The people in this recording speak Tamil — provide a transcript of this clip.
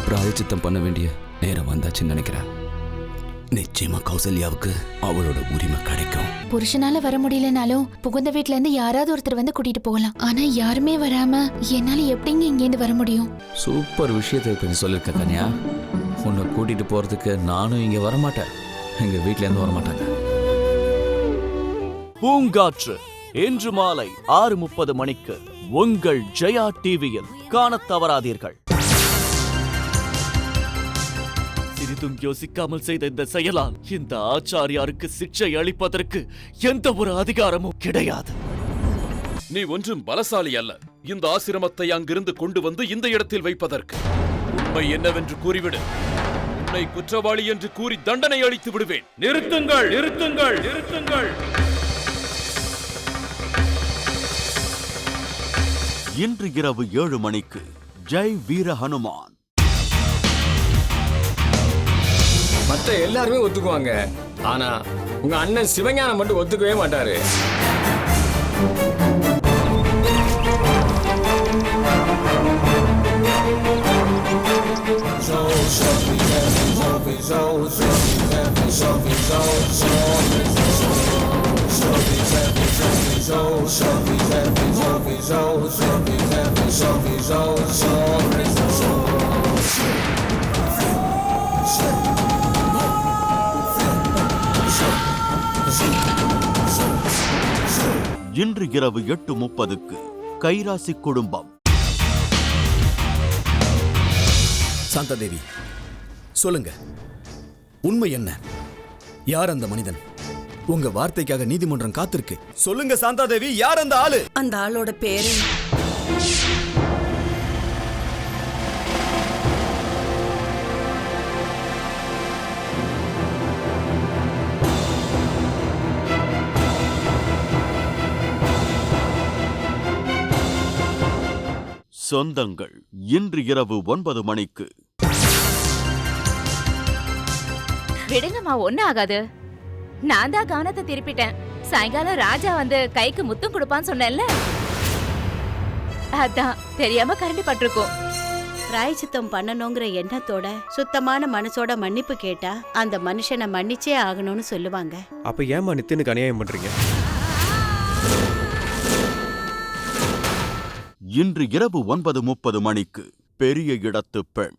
பிராயச்சித்தம் பண்ண வேண்டிய நேரம் வந்தாச்சுன்னு நினைக்கிறேன். நிச்சயமா கௌசல்யாவுக்கு அவளோட உரிமை கிடைக்கும். புருஷனால வர முடியலனாலும் புகுந்த வீட்ல இருந்து யாராவது ஒருத்தர் வந்து கூட்டிட்டு போகலாம். ஆனா யாருமே வராம என்னால எப்படிங்க இங்க இருந்து வர முடியும்? சூப்பர் விஷயத்தை இப்ப நீ சொல்லிருக்க கன்யா. உன்னை கூட்டிட்டு போறதுக்கு நானும் இங்க வரமாட்டேன், எங்க வீட்ல இருந்து வரமாட்டாங்க. பூங்காற்று இன்று மாலை 6:30 மணிக்கு உங்கள் ஜெயா டிவியில் காணத் தவறாதீர்கள். சிறிதும் யோசிக்காமல் செய்த இந்த செயலால் இந்த ஆச்சாரியாருக்கு சிக்ஷை அளிப்பதற்கு எந்த ஒரு அதிகாரமும் கிடையாது. நீ ஒன்றும் பலசாலி அல்ல இந்த ஆசிரமத்தை அங்கிருந்து கொண்டு வந்து இந்த இடத்தில் வைப்பதற்கு. உண்மை என்னவென்று கூறிவிடு. உன்னை குற்றவாளி என்று கூறி தண்டனை அளித்து விடுவேன். நிறுத்துங்கள், நிறுத்துங்கள், நிறுத்துங்கள். இன்று இரவு 7 மணிக்கு ஜெய் வீர ஹனுமான். மற்ற எல்லாருமே ஒத்துக்குவாங்க, ஆனா உங்க அண்ணன் சிவஞானம் மட்டும் ஒத்துக்கவே மாட்டாரு. இன்று இரவு 8:30க்கு கைராசி குடும்பம். சாந்தாதேவி, சொல்லுங்க, உண்மை என்ன? யார் அந்த மனிதன்? உங்க வார்த்தைக்காக நீதிமன்றம் காத்திருக்கு. சொல்லுங்க சாந்தாதேவி, யார் அந்த ஆளு? அந்த ஆளோட பேரு சொந்தங்கள் இன்று இரவு 9 மணிக்கு. விடுங்கம்மா, ஒன்னும் ஆகாது. நான் தான் கவனத்தை திருப்பிட்டேன். சாயங்காலம் ராஜா வந்து கைக்கு முத்தம் கொடுப்பான்னு சொன்னேன்ல, அதான் தெரியாம கரண்டி பட்டிருக்கோம். பிராயச்சித்தம் பண்ணணுங்கிற எண்ணத்தோட சுத்தமான மனசோட மன்னிப்பு கேட்டா அந்த மனுஷனை மன்னிச்சே ஆகணும்னு சொல்லுவாங்க. அப்ப ஏமா நித்தினுக்கு அநியாயம் பண்றீங்க? இன்று இரவு 9:30 மணிக்கு பெரிய இடத்து பெண்.